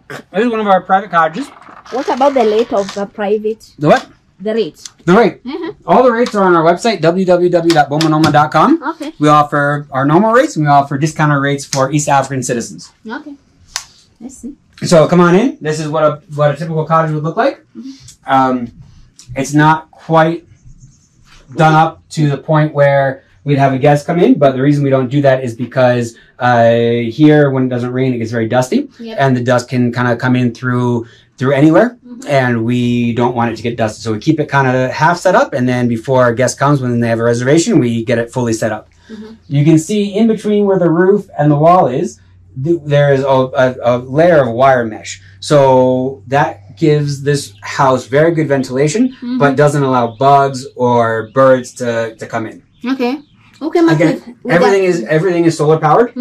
This is one of our private cottages. What about the rate of the private? The what? The rate. The rate. All the rates are on our website, www.bomanoma.com. Okay. We offer our normal rates and we offer discounted rates for East African citizens. Okay. I see. So come on in. This is what a typical cottage would look like. It's not quite done up to the point where we'd have a guest come in, but the reason we don't do that is because here, when it doesn't rain, it gets very dusty, and the dust can kind of come in through anywhere, and we don't want it to get dusty. So we keep it kind of half set up, and then before a guest comes, when they have a reservation, we get it fully set up. You can see in between where the roof and the wall is, there is a layer of wire mesh. So that gives this house very good ventilation, but doesn't allow bugs or birds to come in. Okay. Okay, again, everything is solar powered.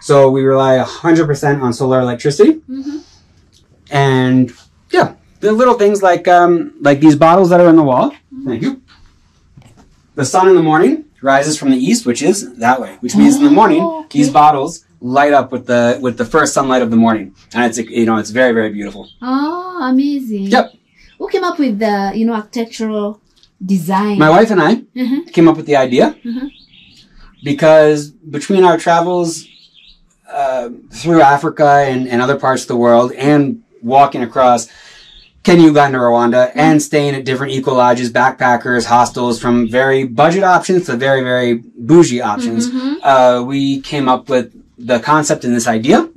So we rely 100% on solar electricity. And yeah, the little things like these bottles that are in the wall. Thank you. The sun in the morning rises from the east, which is that way, which means in the morning these bottles light up with the first sunlight of the morning, and it's it's very, very beautiful. Oh, amazing. Yep. Who came up with the architectural design? My wife and I came up with the idea because between our travels through Africa and other parts of the world, and walking across Kenya, Uganda, Rwanda, and staying at different eco-lodges, backpackers, hostels, from very budget options to very, very bougie options, we came up with the concept and this idea.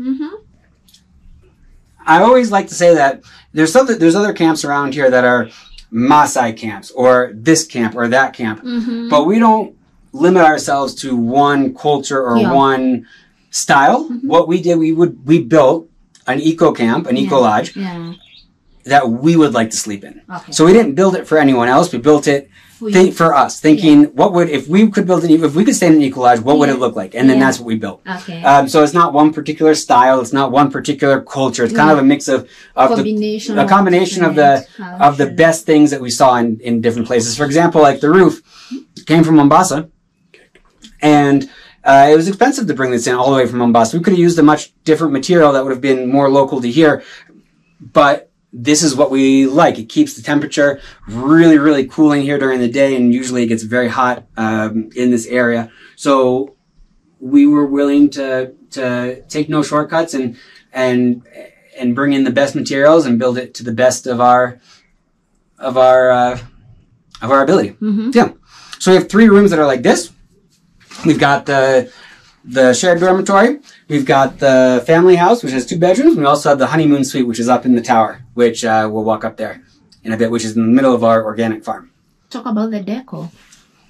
I always like to say that there's other camps around here that are Maasai camps, or this camp or that camp, but we don't limit ourselves to one culture or one style. What we did, we built an eco camp, an eco lodge that we would like to sleep in. So we didn't build it for anyone else. We built it for us, thinking what would, if we could stay in an eco lodge, what would it look like? And then that's what we built. So it's not one particular style. It's not one particular culture. It's kind of a mix of a combination of the best things that we saw in different places. For example, like the roof came from Mombasa, and it was expensive to bring this in all the way from Mombasa. We could have used a much different material that would have been more local to here, but this is what we like. It keeps the temperature really, really cooling here during the day, and usually it gets very hot in this area. So we were willing to take no shortcuts and bring in the best materials and build it to the best of our ability. Yeah. So we have 3 rooms that are like this. We've got the shared dormitory. We've got the family house, which has 2 bedrooms. We also have the honeymoon suite, which is up in the tower, which we'll walk up there in a bit, which is in the middle of our organic farm. Talk about the deco.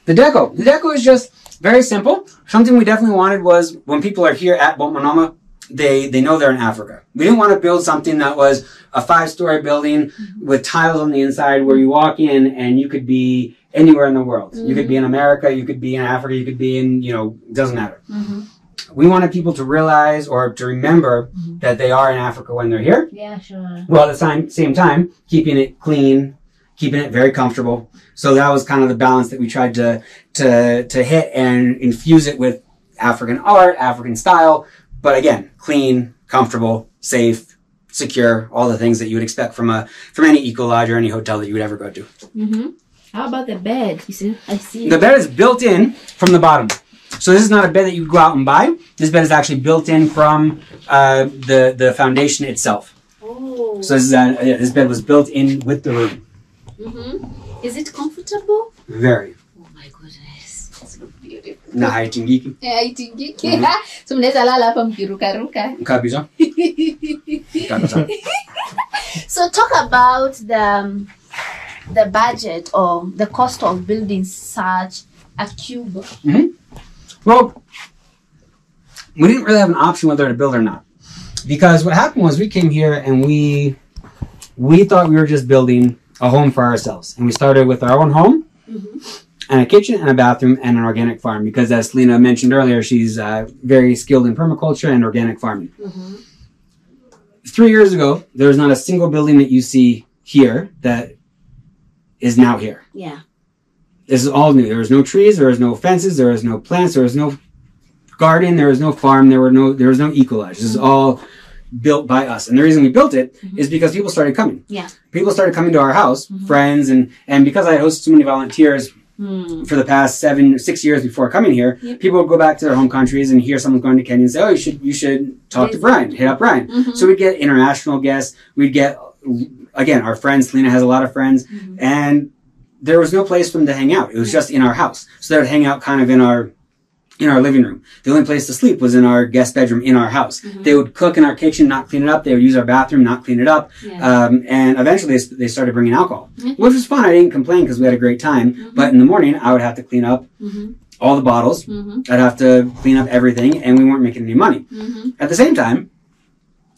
The deco is just very simple. Something we definitely wanted was when people are here at Boma Noma, they know they're in Africa. We didn't want to build something that was a 5-story building with tiles on the inside where you walk in and you could be anywhere in the world. You could be in America, you could be in Africa, you could be in, it doesn't matter. We wanted people to realize or to remember that they are in Africa when they're here. Yeah, sure. While at the same time, keeping it clean, keeping it very comfortable. So that was kind of the balance that we tried to hit and infuse it with African art, African style. But again, clean, comfortable, safe, secure, all the things that you would expect from any eco lodge or any hotel that you would ever go to. How about the bed? You see, I see. The bed is built in from the bottom. So this is not a bed that you go out and buy. This bed is actually built in from the foundation itself. Oh. So this bed was built in with the room. Is it comfortable? Very. Oh my goodness, it's so beautiful. Na haitingiki. Haitingiki. So mnaweza lala hapa mkirukaruka. Kabisa. Kabisa. So talk about the budget or the cost of building such a cube. Well, we didn't really have an option whether to build or not, because what happened was we came here and we thought we were just building a home for ourselves, and we started with our own home and a kitchen and a bathroom and an organic farm, because as Lena mentioned earlier, she's very skilled in permaculture and organic farming. 3 years ago, there was not a single building that you see here that is now here. Yeah. This is all new. There was no trees, there was no fences, there was no plants, there was no garden, there was no farm, there was no eco lodge. This is all built by us. And the reason we built it is because people started coming. Yeah. People started coming to our house, friends, and because I hosted so many volunteers for the past 6 years before coming here, people would go back to their home countries and hear someone's going to Kenya and say, oh, you should talk to Brian, hit up Brian. So we'd get international guests. We'd get, again, our friends. Selena has a lot of friends. And there was no place for them to hang out. It was just in our house. So they would hang out kind of in our living room. The only place to sleep was in our guest bedroom in our house. They would cook in our kitchen, not clean it up. They would use our bathroom, not clean it up. And eventually they started bringing alcohol, which was fun. I didn't complain because we had a great time. But in the morning, I would have to clean up all the bottles. I'd have to clean up everything, and we weren't making any money. At the same time,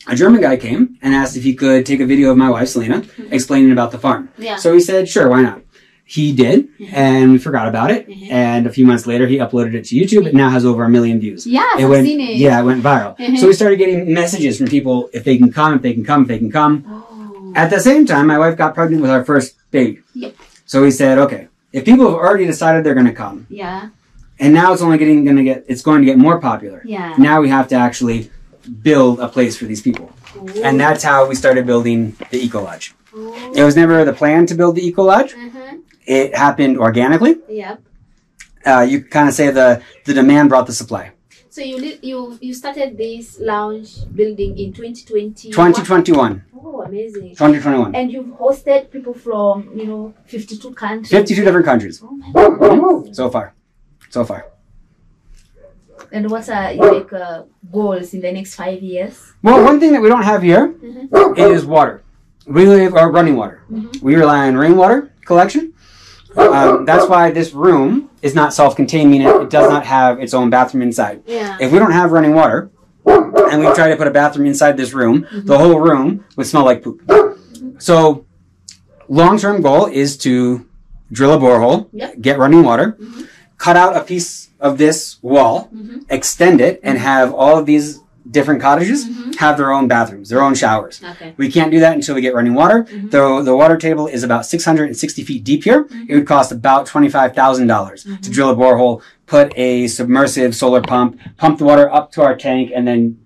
a German guy came and asked if he could take a video of my wife, Selena, explaining about the farm. So he said, sure, why not? He did, and we forgot about it. And a few months later, he uploaded it to YouTube. It now has over 1 million views. Yeah, I've seen it. Yeah, it went viral. So we started getting messages from people, if they can come, if they can come, if they can come. At the same time, my wife got pregnant with our first baby. So we said, okay, if people have already decided they're going to come, and now it's only it's going to get more popular. Now we have to actually build a place for these people. And that's how we started building the Eco Lodge. It was never the plan to build the Eco Lodge. It happened organically. You kind of say the demand brought the supply. So you started this lounge building in 2020? 2021. Oh, amazing. 2021. And you've hosted people from, 52 countries? 52 different countries. Oh my God. So far. And what are your goals in the next 5 years? Well, one thing that we don't have here is water. We live our running water. We rely on rainwater collection. That's why this room is not self-contained, meaning it does not have its own bathroom inside. If we don't have running water, and we try to put a bathroom inside this room, the whole room would smell like poop. So, long-term goal is to drill a borehole, get running water, cut out a piece of this wall, extend it, and have all of these different cottages have their own bathrooms, their own showers. We can't do that until we get running water. The water table is about 660 feet deep here. It would cost about $25,000 to drill a borehole, put a submersive solar pump the water up to our tank, and then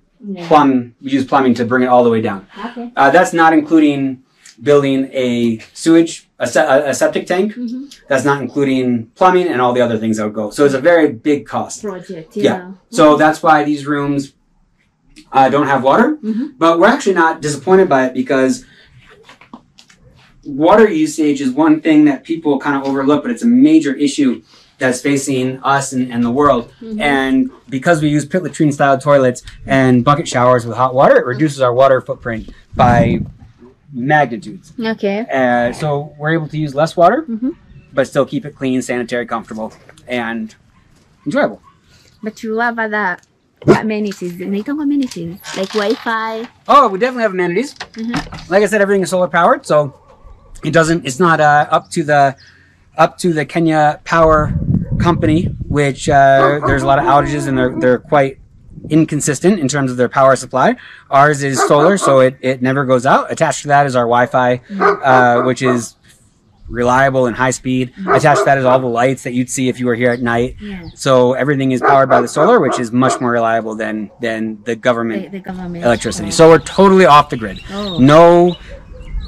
use plumbing to bring it all the way down. That's not including building a septic tank. That's not including plumbing and all the other things that would go. So it's a very big cost. Project, So that's why these rooms don't have water, but we're actually not disappointed by it because water usage is one thing that people kind of overlook, but it's a major issue that's facing us and the world. And because we use pit latrine style toilets and bucket showers with hot water, it reduces our water footprint by magnitudes. So we're able to use less water, but still keep it clean, sanitary, comfortable, and enjoyable. But you have other amenities, like Wi-Fi. Oh, we definitely have amenities. Like I said, everything is solar powered, so it's not up to the Kenya Power Company, which there's a lot of outages and they're quite inconsistent in terms of their power supply. Ours is solar, so it never goes out. Attached to that is our Wi-Fi, which is reliable and high speed. Attached to that is all the lights that you'd see if you were here at night. So everything is powered by the solar, which is much more reliable than the government electricity. So we're totally off the grid. No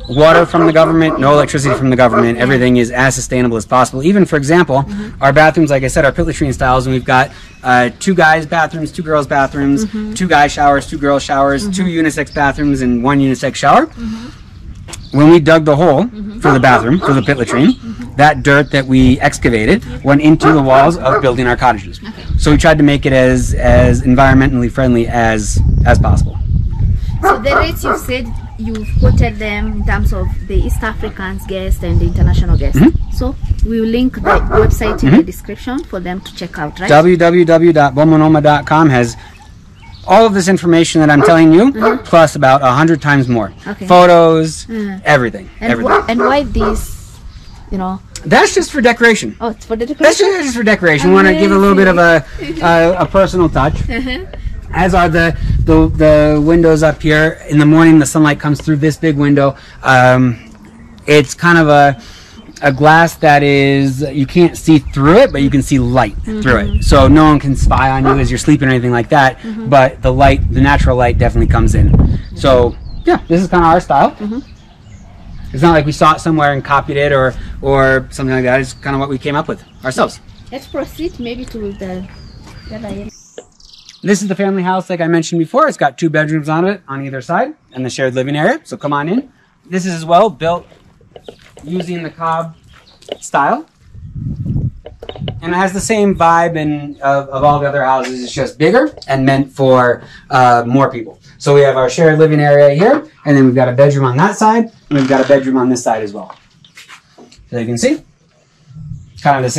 water from the government, no electricity from the government. Everything is as sustainable as possible. Even, for example, our bathrooms, like I said, are pit latrine styles, and we've got 2 guys' bathrooms, 2 girls' bathrooms, 2 guys' showers, 2 girls' showers, 2 unisex bathrooms, and 1 unisex shower. When we dug the hole for the bathroom, for the pit latrine, that dirt that we excavated went into the walls of building our cottages. So we tried to make it as environmentally friendly as possible. So the rates you said, you've quoted them in terms of the East Africans guests and the international guests. So we will link the website in the description for them to check out, right? www.bomanoma.com has all of this information that I'm telling you, plus about 100 times more. Photos, everything. And why these, That's just for decoration. Oh, it's for the decoration? That's just for decoration. We want to give a little bit of a personal touch. As are the windows up here. In the morning, the sunlight comes through this big window. It's kind of a glass that is, you can't see through it, but you can see light through it. So no one can spy on you as you're sleeping or anything like that. But the natural light definitely comes in. So yeah, this is kind of our style. It's not like we saw it somewhere and copied it or something like that. It's kind of what we came up with ourselves. Let's proceed maybe to the other area. This is the family house, like I mentioned before. It's got 2 bedrooms on it on either side and the shared living area. So come on in. This is as well built using the COB style. And it has the same vibe of all the other houses. It's just bigger and meant for more people. So we have our shared living area here, and then we've got a bedroom on that side, and we've got a bedroom on this side as well. So you can see, kind of the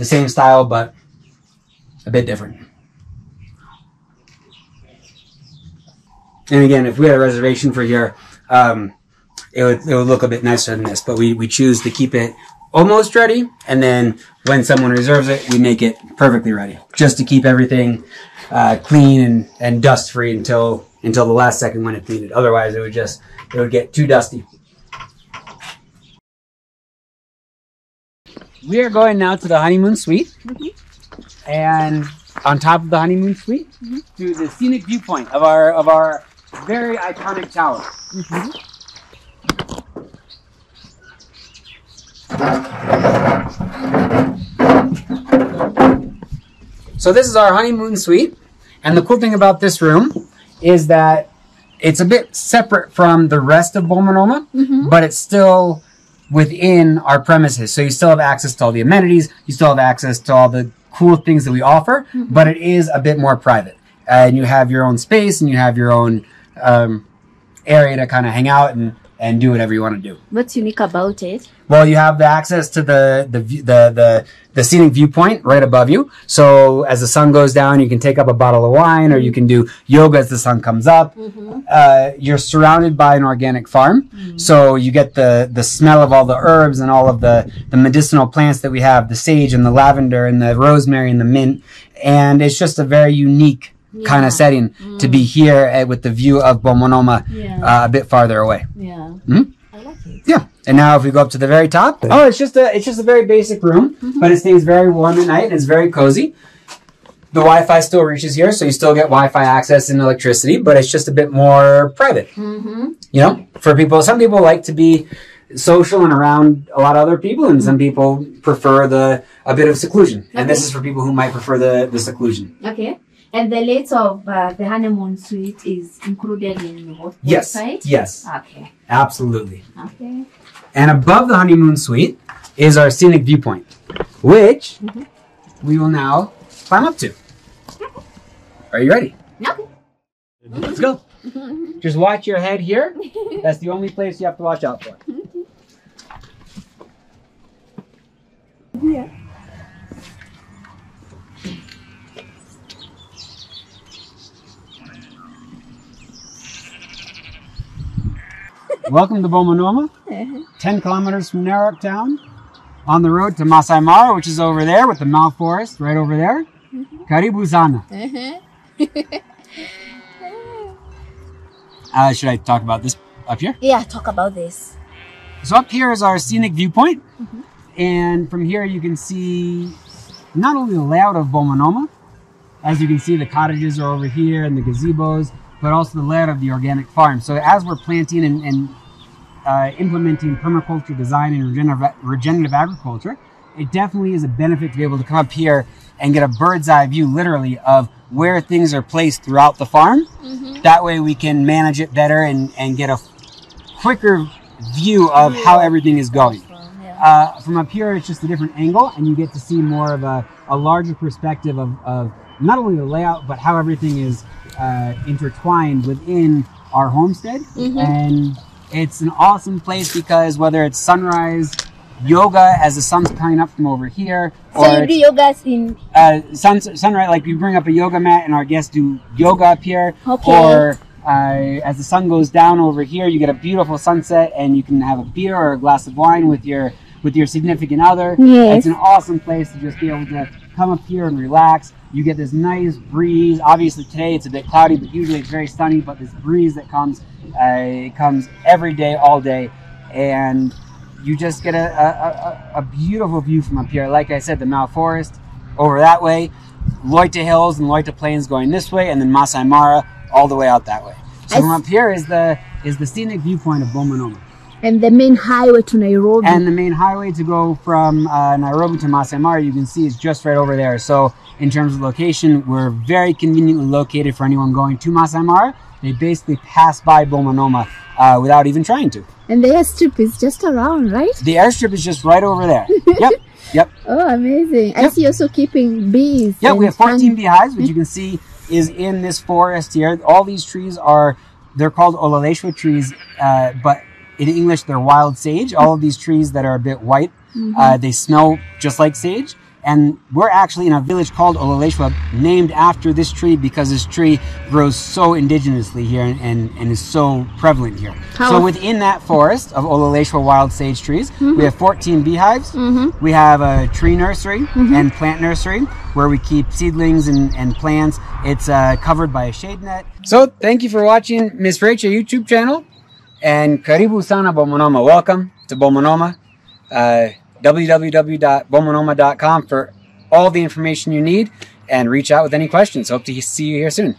same style, but a bit different. And again, if we had a reservation for here, it would look a bit nicer than this, but we choose to keep it almost ready, and then when someone reserves it, we make it perfectly ready, just to keep everything clean and dust free until the last second when it's needed. Otherwise, it would get too dusty. We are going now to the honeymoon suite, and on top of the honeymoon suite, to the scenic viewpoint of our very iconic tower. So this is our honeymoon suite, and the cool thing about this room is that it's a bit separate from the rest of Boma Noma, but it's still within our premises. So you still have access to all the amenities, you still have access to all the cool things that we offer, but it is a bit more private. And you have your own space, and you have your own area to kind of hang out and do whatever you want to do. What's unique about it? Well, you have the access to the scenic viewpoint right above you. So as the sun goes down, you can take up a bottle of wine, or you can do yoga as the sun comes up. You're surrounded by an organic farm, so you get the smell of all the herbs and all of the medicinal plants that we have, the sage and the lavender and the rosemary and the mint, and it's just a very unique kind of setting to be here with the view of Boma Noma a bit farther away. I like it. Yeah. And now if we go up to the very top, it's just a very basic room, but it stays very warm at night and it's very cozy. The Wi-Fi still reaches here, so you still get Wi-Fi access and electricity, but it's just a bit more private. You know, for people, some people like to be social and around a lot of other people, and some people prefer a bit of seclusion. And this is for people who might prefer the seclusion. Okay. And the rates of the honeymoon suite is included in your website? Yes. Okay. Absolutely. Okay. And above the honeymoon suite is our scenic viewpoint, which we will now climb up to. Are you ready? Okay. Let's go. Just watch your head here. That's the only place you have to watch out for. Yeah. Welcome to Boma Noma, 10 kilometers from Narok town, on the road to Masai Mara, which is over there with the Mount Forest right over there. Karibu sana. Should I talk about this up here? Yeah, talk about this. So up here is our scenic viewpoint, and from here you can see not only the layout of Boma Noma, as you can see the cottages are over here and the gazebos, but also the layout of the organic farm. So as we're planting and implementing permaculture design and regenerative agriculture, it definitely is a benefit to be able to come up here and get a bird's eye view, literally, of where things are placed throughout the farm. That way we can manage it better and get a quicker view of how everything is going. From up here, it's just a different angle, and you get to see more of a larger perspective of not only the layout, but how everything is intertwined within our homestead. And it's an awesome place because whether it's sunrise yoga as the sun's coming up from over here, or so you do yoga in sunrise, like we bring up a yoga mat and our guests do yoga up here, or as the sun goes down over here, you get a beautiful sunset and you can have a beer or a glass of wine with your significant other. It's an awesome place to just be able to come up here and relax. You get this nice breeze. Obviously today it's a bit cloudy, but usually it's very sunny, but this breeze that comes, it comes every day, all day, and you just get a beautiful view from up here. Like I said, the Mount Forest over that way, Loita Hills and Loita Plains going this way, and then Masai Mara all the way out that way. So from up here is the scenic viewpoint of Boma Noma. And the main highway to Nairobi. And the main highway to go from Nairobi to Masai Mara, you can see, is just right over there. So in terms of location, we're very conveniently located for anyone going to Masai Mara. They basically pass by Boma Noma without even trying to. And the airstrip is just around, right? The airstrip is just right over there. Yep. Oh, amazing. I see you also keeping bees. Yeah, we have 14 beehives, which you can see is in this forest here. All these trees they're called Ololeshwa trees, but in English, they're wild sage. All of these trees that are a bit white, they smell just like sage. And we're actually in a village called Ololeshwa, named after this tree because this tree grows so indigenously here and is so prevalent here. So within that forest of Ololeshwa wild sage trees, we have 14 beehives. We have a tree nursery and plant nursery where we keep seedlings and plants. It's covered by a shade net. So thank you for watching Miss Rachel YouTube channel. And karibu sana Boma Noma. Welcome to Boma Noma. www.bomanoma.com for all the information you need, and reach out with any questions. Hope to see you here soon.